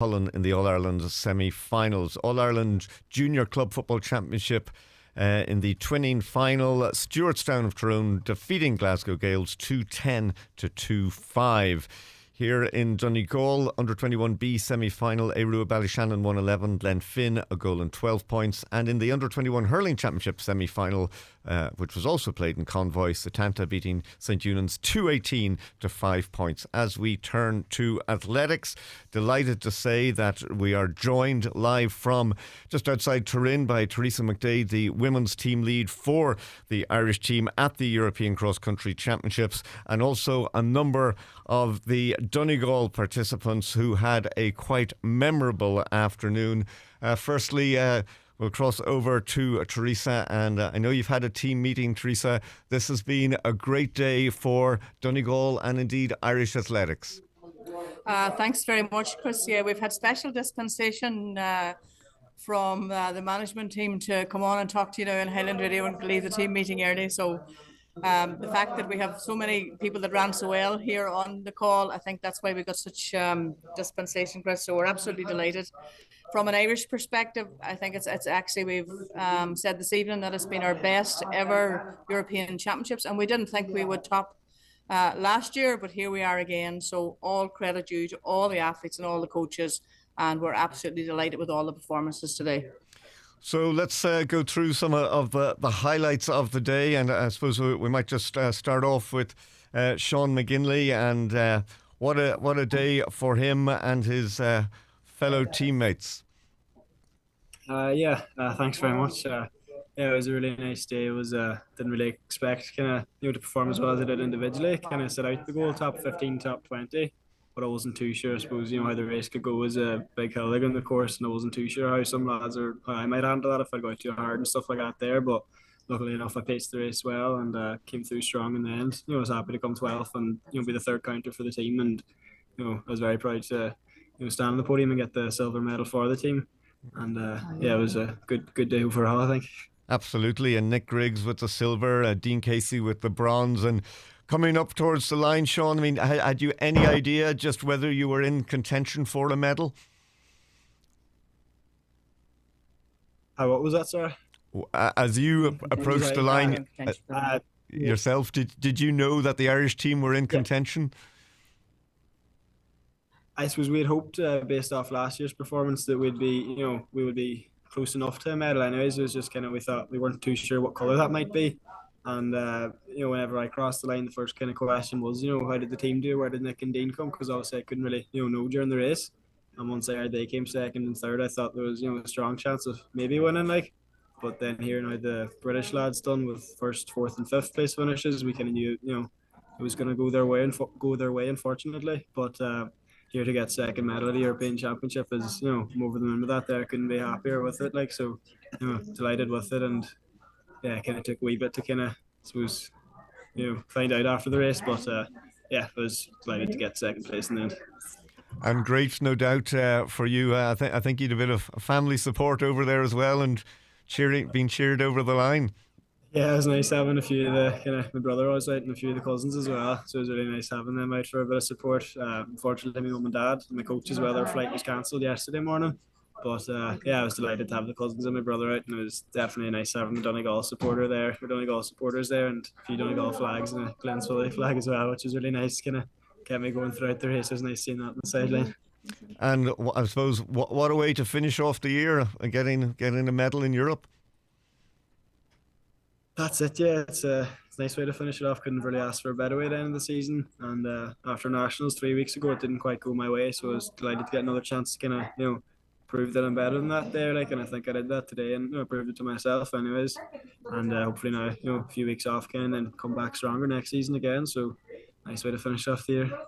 Cullen in the All-Ireland semi-finals. All-Ireland Junior Club Football Championship in the twinning final. Stewartstown of Tyrone defeating Glasgow Gales 2-10 to 2-5. Here in Donegal, under-21B semi-final, Éirú Ballyshannon 1-11, Glenfin a goal and 12 points. And in the under-21 hurling championship semi-final, which was also played in Convoy, Setanta beating St Eunan's 2-18 to 5 points. As we turn to athletics, delighted to say that we are joined live from just outside Turin by Teresa McDaid, the women's team lead for the Irish team at the European Cross Country Championships, and also a number of the Donegal participants who had a quite memorable afternoon. Firstly, we'll cross over to Teresa, and I know you've had a team meeting, Teresa. This has been a great day for Donegal and indeed Irish athletics. Thanks very much, Chris. Yeah, we've had special dispensation from the management team to come on and talk to you now in Highland Radio and leave the team meeting early. So the fact that we have so many people that ran so well here on the call, I think that's why we got such dispensation, Chris. So we're absolutely delighted. From an Irish perspective, I think it's actually, we've said this evening that it's been our best ever European Championships, and we didn't think we would top last year, but here we are again. So all credit due to all the athletes and all the coaches, and we're absolutely delighted with all the performances today. So let's go through some of the highlights of the day, and I suppose we might just start off with Sean McGinley, and what a day for him and his fellow teammates. Thanks very much. It was a really nice day. It was didn't really expect to perform as well as I did individually. Kind of set out the goal top 15, top 20. But I wasn't too sure, I suppose, how the race could go. As a big hill on the course, and I wasn't too sure how some lads I might handle that if I go too hard and stuff like that there. But luckily enough, I paced the race well and came through strong in the end. I was happy to come 12th and be the third counter for the team, and I was very proud to stand on the podium and get the silver medal for the team. And it was a good day overall, I think. Absolutely, and Nick Griggs with the silver, Dean Casey with the bronze, and coming up towards the line, Sean, I mean, had you any idea just whether you were in contention for a medal? What was that, sir? As you approached the line yourself, did you know that the Irish team were in contention? I suppose we had hoped, based off last year's performance, that we would be close enough to a medal. Anyways, it was just we thought we weren't too sure what colour that might be. And, whenever I crossed the line, the first kind of question was, how did the team do? Where did Nick and Dean come? Because obviously I couldn't really, know during the race. And once I heard they came second and third, I thought there was, a strong chance of maybe winning, But then here now the British lads done with first, fourth and fifth place finishes, we kind of knew, it was going to go their way, unfortunately. But here to get second medal at the European Championship is, I'm over the moon with that there. I couldn't be happier with it, so, delighted with it. And yeah, kind of took a wee bit to suppose, find out after the race, but I was delighted to get second place in the end. And great, no doubt, for you. I think you'd a bit of family support over there as well, and being cheered over the line. Yeah, it was nice having a few of the my brother was out and a few of the cousins as well, so it was really nice having them out for a bit of support. Unfortunately, my mum and dad and my coach as well, their flight was cancelled yesterday morning. But I was delighted to have the cousins and my brother out, and it was definitely nice having the Donegal supporters there, and a few Donegal flags and a Glenswilly flag as well, which was really nice. Kind of kept me going throughout the race. It was nice seeing that on the sideline. And I suppose what a way to finish off the year, getting a medal in Europe. That's it, yeah. It's a nice way to finish it off. Couldn't really ask for a better way at the end of the season. And after Nationals 3 weeks ago, it didn't quite go my way, so I was delighted to get another chance to prove that I'm better than that there, and I think I did that today, and proved it to myself anyways. And hopefully now, a few weeks off again and come back stronger next season again. So nice way to finish off the year.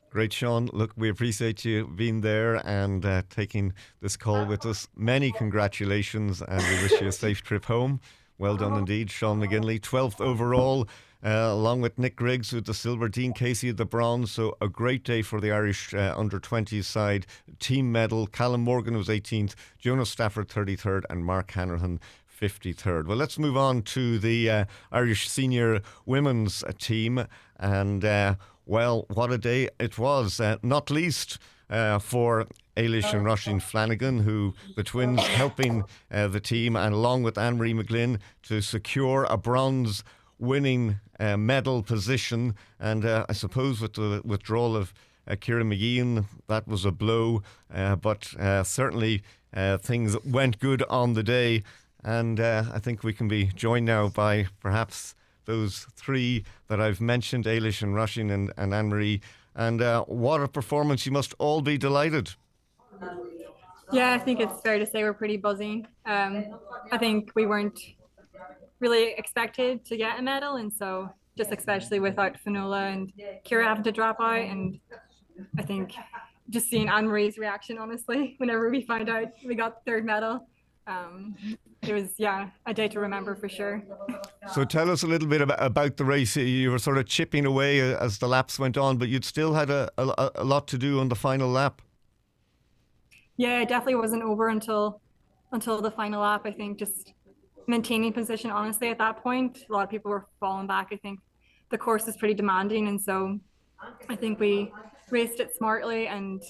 Great, Sean. Look, we appreciate you being there and taking this call with us. Many congratulations, and we wish you a safe trip home. Well done indeed, Sean McGinley, 12th overall, along with Nick Griggs with the silver, Dean Casey with the bronze. So a great day for the Irish under-20s side. Team medal, Callum Morgan was 18th, Jonas Stafford 33rd, and Mark Hanrahan 53rd. Well, let's move on to the Irish senior women's team. And, what a day it was, not least for Eilish and Roisin Flanagan, who the twins helping the team, and along with Anne-Marie McGlynn, to secure a bronze winning medal position. And I suppose with the withdrawal of Ciara McGeehan, that was a blow, but certainly things went good on the day. And I think we can be joined now by perhaps those three that I've mentioned, Eilish and Roisin and Anne-Marie. And what a performance. You must all be delighted. Yeah, I think it's fair to say we're pretty buzzing. I think we weren't really expected to get a medal, and so just especially without Finola and Ciara having to drop out, and I think just seeing Anne-Marie's reaction, honestly, whenever we found out we got third medal, it was, a day to remember for sure. So tell us a little bit about the race. You were sort of chipping away as the laps went on, but you'd still had a lot to do on the final lap. Yeah, it definitely wasn't over until the final lap. I think just maintaining position, honestly, at that point, a lot of people were falling back. I think the course is pretty demanding, and so I think we raced it smartly and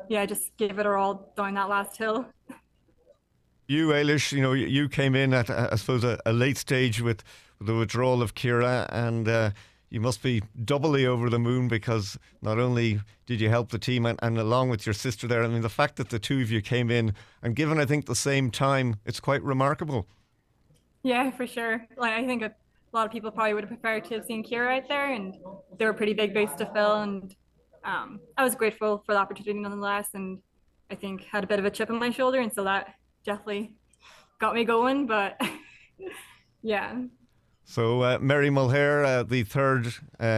just gave it our all down that last hill. You, Eilish, you came in at, I suppose, a late stage with the withdrawal of Ciara, and you must be doubly over the moon, because not only did you help the team and along with your sister there, I mean, the fact that the two of you came in and given, I think, the same time, it's quite remarkable. Yeah, for sure. Like, I think a lot of people probably would have preferred to have seen Ciara out there, and they were pretty big boots to fill, and I was grateful for the opportunity nonetheless, and I think had a bit of a chip on my shoulder, and so that definitely got me going, but yeah. So Mary Mulhare, the third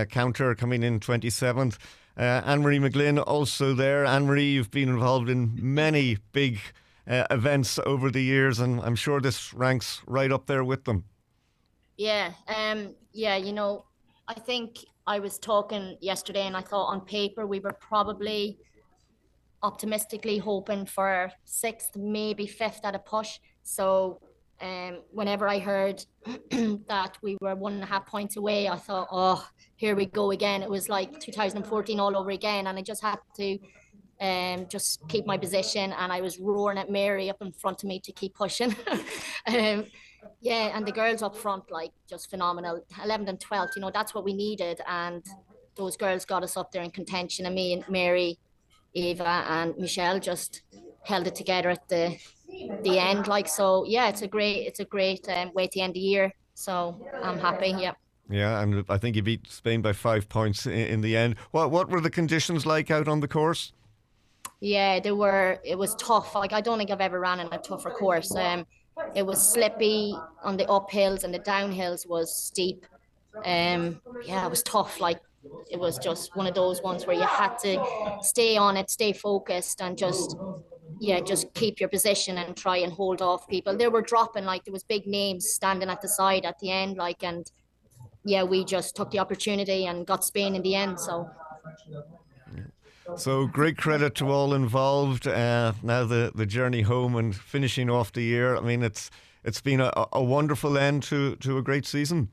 counter, coming in 27th. Anne-Marie McGlynn also there. Anne-Marie, you've been involved in many big events over the years, and I'm sure this ranks right up there with them. Yeah, I think I was talking yesterday, and I thought on paper we were probably optimistically hoping for 6th, maybe 5th at a push. So whenever I heard that we were 1.5 points away, I thought, oh, here we go again. It was like 2014 all over again, and I just had to just keep my position, and I was roaring at Mary up in front of me to keep pushing. And the girls up front, like, just phenomenal. 11th and 12th, that's what we needed, and those girls got us up there in contention, and me and Mary, Eva and Michelle just held it together at the end. Like, so it's a great way to end the year, so I'm happy. Yeah, and I think you beat Spain by 5 points in the end. What were the conditions like out on the course? Yeah, it was tough. Like, I don't think I've ever ran in a tougher course. It was slippy on the uphills, and the downhills was steep. It was tough. Like, it was just one of those ones where you had to stay on it, stay focused, and just keep your position and try and hold off people. They were dropping, like, there was big names standing at the side at the end, like, and we just took the opportunity and got Spain in the end. So great credit to all involved. Now the journey home and finishing off the year. I mean, it's been a wonderful end to a great season.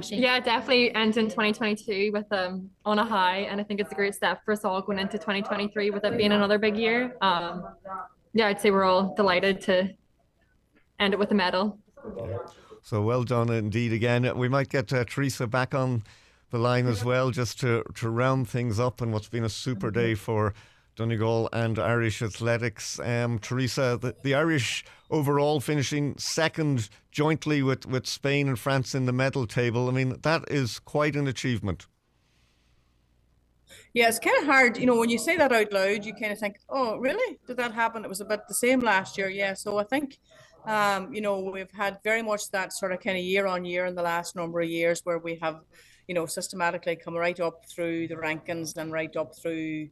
Yeah, definitely ends in 2022 with on a high, and I think it's a great step for us all going into 2023 with it being another big year. I'd say we're all delighted to end it with a medal. So well done indeed again. We might get Teresa back on the line as well, just to round things up, and what's been a super day for Donegal and Irish athletics. Teresa, the Irish overall finishing second jointly with Spain and France in the medal table. I mean, that is quite an achievement. Yeah, it's kind of hard, when you say that out loud, you kind of think, oh, really? Did that happen? It was about the same last year. Yeah, so I think, we've had very much that sort of kind of year on year in the last number of years where we have, systematically come right up through the rankings and right up through,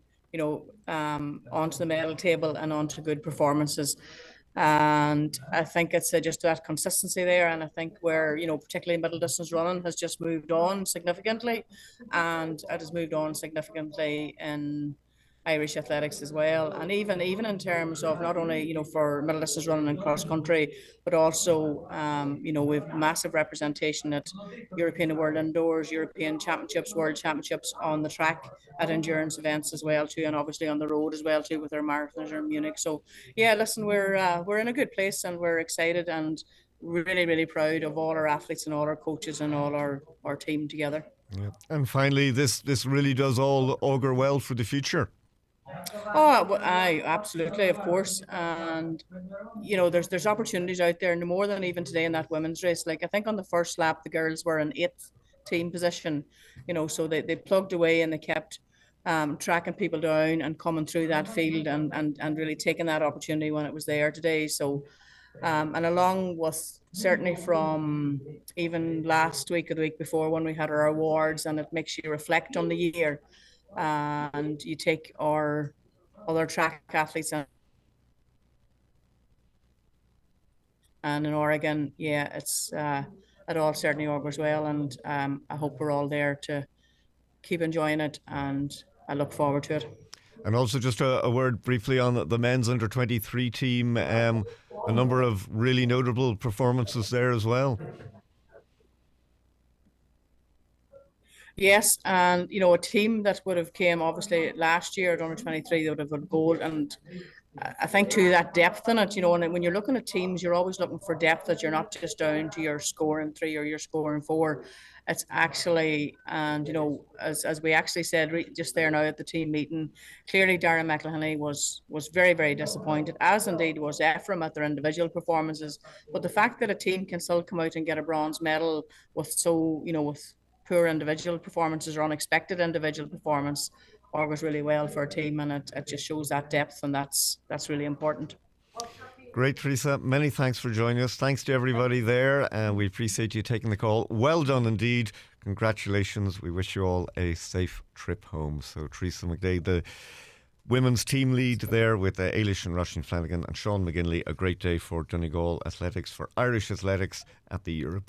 onto the medal table and onto good performances. And I think it's just that consistency there. And I think where, particularly middle distance running has just moved on significantly. And it has moved on significantly in Irish athletics as well, and even in terms of not only for middle distance running and cross country, but also we've massive representation at European and World Indoors, European Championships, World Championships on the track, at endurance events as well too, and obviously on the road as well too with our marathons in Munich. So yeah, listen, we're in a good place and we're excited and really proud of all our athletes and all our coaches and all our team together. Yeah. And finally, this really does all augur well for the future. Oh, I absolutely, of course, and there's opportunities out there, and more than even today in that women's race. Like I think on the first lap, the girls were in 8th team position, so they plugged away and they kept tracking people down and coming through that field and really taking that opportunity when it was there today. So, and along with certainly from even last week or the week before when we had our awards, and it makes you reflect on the year. And you take our other track athletes and in Oregon, yeah, it's it all certainly augurs well, and I hope we're all there to keep enjoying it, and I look forward to it. And also just a word briefly on the men's under-23 team, a number of really notable performances there as well. Yes, and a team that would have came obviously last year at under 23, they would have had gold, and I think too that depth in it, and when you're looking at teams, you're always looking for depth, that you're not just down to your scoring 3 or your scoring 4. It's actually, and as we actually said just there now at the team meeting, clearly Darren McGlynn was very disappointed, as indeed was Ephraim at their individual performances. But the fact that a team can still come out and get a bronze medal with with poor individual performances or unexpected individual performance augurs really well for a team, and it just shows that depth, and that's really important. Great, Teresa. Many thanks for joining us. Thanks to everybody there. We appreciate you taking the call. Well done indeed. Congratulations. We wish you all a safe trip home. So Teresa McDaid, the women's team lead there with Eilish and Roisin Flanagan and Sean McGinley. A great day for Donegal athletics, for Irish athletics at the European